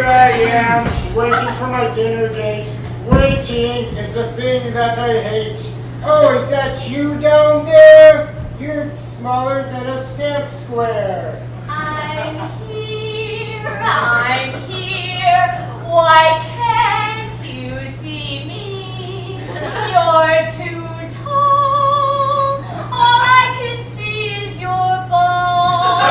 I am, waiting for my dinner date. Waiting is the thing that I hate. Oh, is that you down there? You're smaller than a stamp square. I'm here, I'm here. Why can't you see me? You're too tall. All I can see is your ball.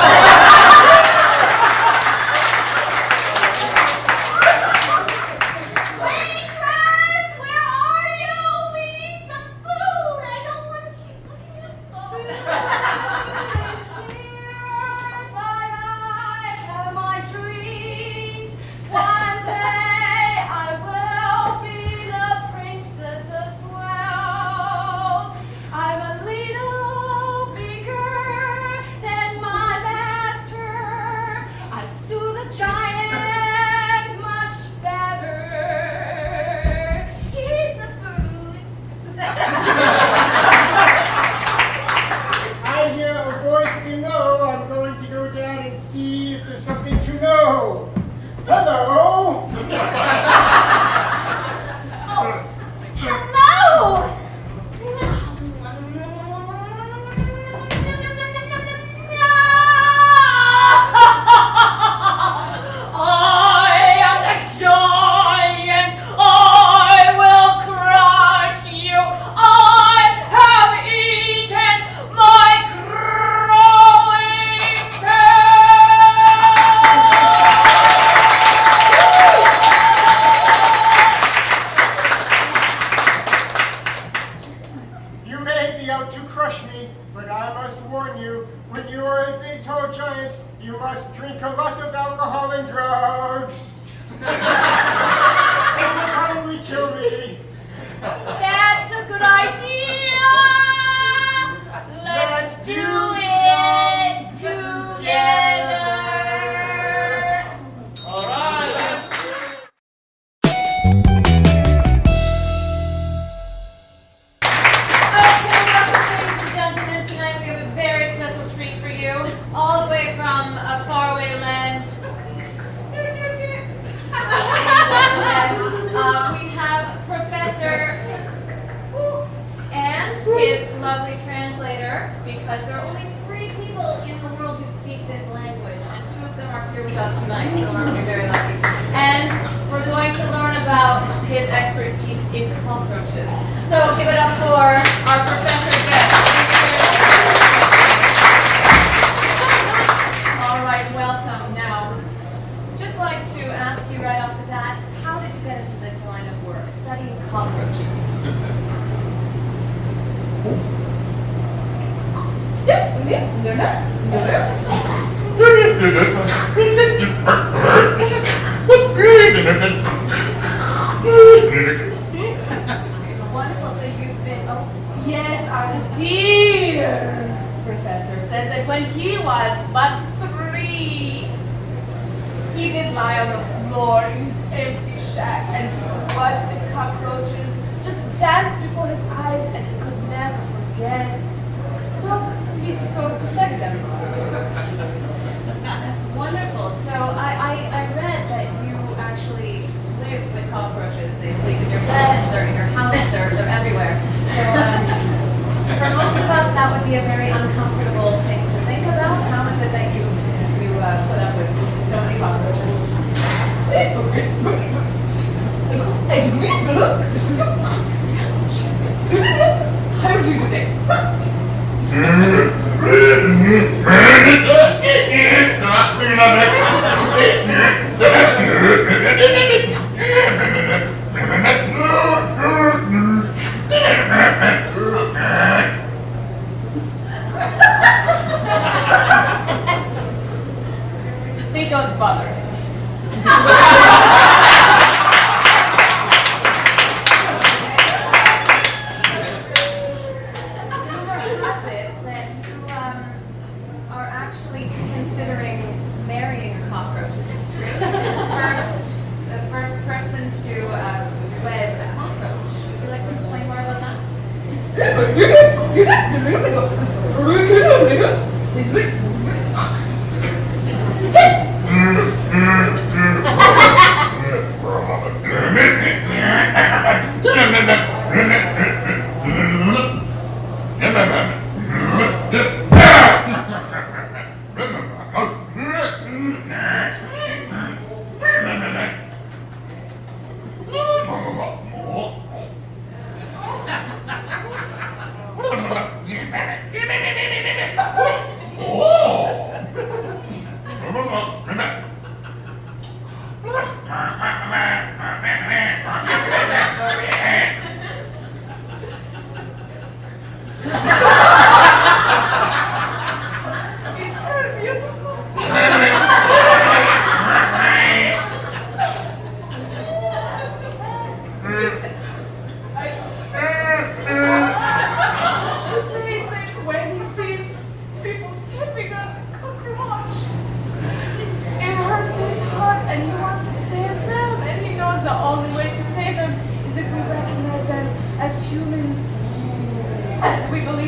Waitress, where are you? We need some food. I don't want to keep looking at food. Food is here, but I have my dreams. One day I will be the princess as well. I'm a little bigger than my master. I soothe the giant much better. Here's the food. I hear a voice below. I'm going to go down and see if there's something to know. Hello? Oh, hello! I am the giant. I will crush you. I have eaten my growing You may be out to crush me, but I must warn you, when you are a big tall giant, you must drink a lot of alcohol and drugs. It will probably kill me. That's a good idea. Let's do it together. All right. Okay, welcome, ladies and gentlemen. Tonight we have a very special treat for you, all the way from a faraway land. We have Professor and his lovely translator, because there are only 3 people in the world who speak this language, and 2 of them are here with us tonight, so aren't we very lucky? And we're going to learn about his expertise in cockroaches. So give it up for our Professor Jeff. All right, welcome. Now, just like to ask you right off the bat, how did you get into this line of work, studying cockroaches? Wonderful. So you've been. Oh, Yes, our dear professor says that when he was but 3, he did lie on the floor in his empty shack and watch the cockroaches just dance before his eyes, and he could never forget. So he just goes to study them. that's wonderful. So I read that you actually live with cockroaches. They sleep in your bed. They're in your house. They're everywhere. So for most of us, that would be a very uncomfortable thing to think about. How is it that you put up with so many cockroaches? How are you today? They don't bother him. Rumor has it that you are actually considering marrying a cockroach. Is this true? The first person to wed a cockroach. Would you like to explain more about that?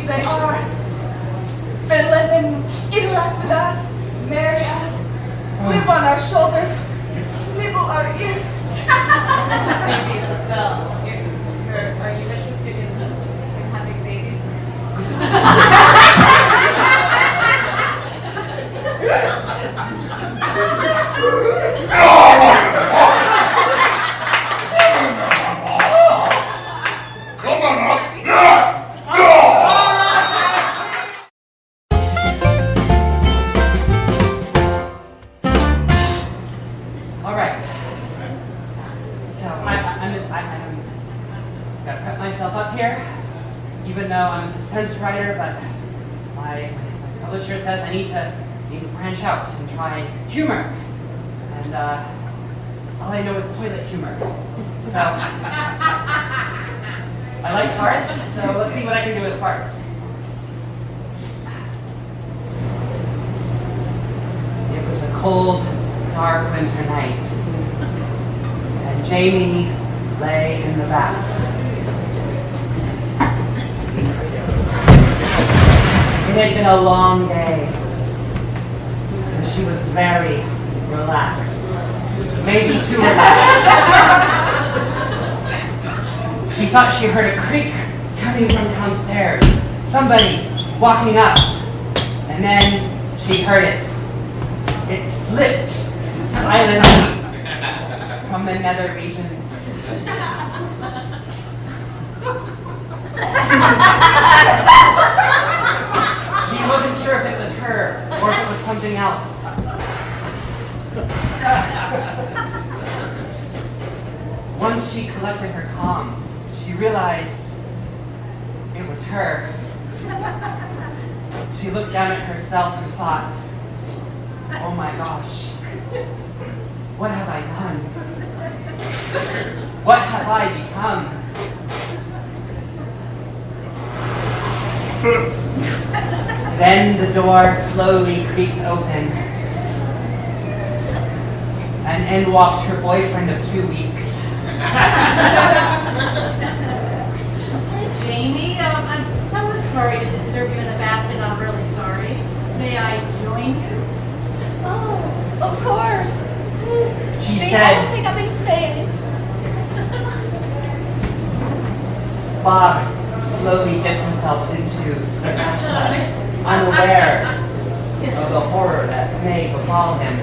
they are, and let them interact with us, marry us, live on our shoulders, nibble our ears. Babies as well. Are you interested in having babies? Come on up. All right. So I'm gotta prep myself up here, even though I'm a suspense writer. But my publisher says I need to branch out and try humor, and all I know is toilet humor. So I like farts. So let's see what I can do with farts. It was a cold, dark winter night, and Jamie lay in the bath. It had been a long day, and she was very relaxed, maybe too relaxed. She thought she heard a creak coming from downstairs, somebody walking up, and then she heard it. It slipped silently from the nether regions. She wasn't sure if it was her or if it was something else. Once she collected her calm, she realized it was her. She looked down at herself and thought, oh my gosh, what have I done? What have I become? Then the door slowly creaked open, and in walked her boyfriend of 2 weeks. Jamie, I'm so sorry to disturb you in the bath, but I'm really sorry. May I join you? Oh, of course. She They said, don't take up any space. Bob slowly dipped himself into the bathtub, unaware of the horror that may befall him.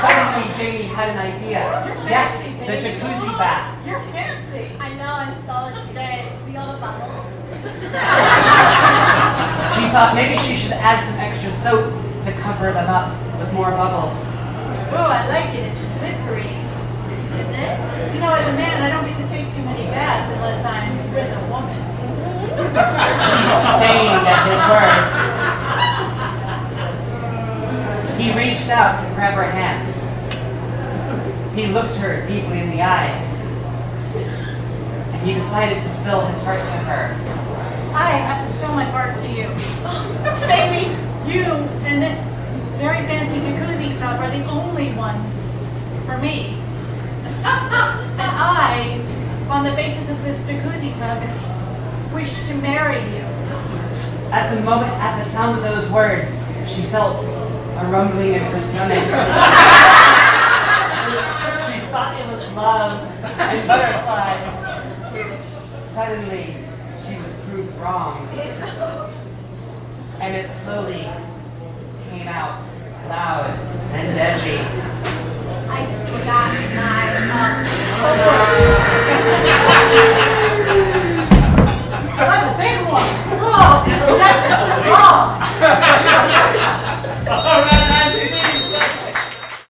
Suddenly, Jamie had an idea. Yes, the jacuzzi bath. You're fancy. I know, I installed it today. See all the bubbles? She thought maybe she should add some extra soap to cover them up with more bubbles. Oh, I like it. It's slippery. Isn't it? You know, as a man, I don't get to take too many baths unless I'm with a woman. She feigned at his words. He reached out to grab her hands. He looked her deeply in the eyes. And he decided to spill his heart to her. I have to spill my heart to you. Baby, you and this very fancy jacuzzi tub are the only ones for me. And I, on the basis of this jacuzzi tub, wish to marry you. At the moment, at the sound of those words, she felt a rumbling in her stomach. She thought it was love and butterflies. Suddenly, she was proved wrong. And it slowly came out, loud and deadly. I forgot my That's a big one. Oh, that's a strong.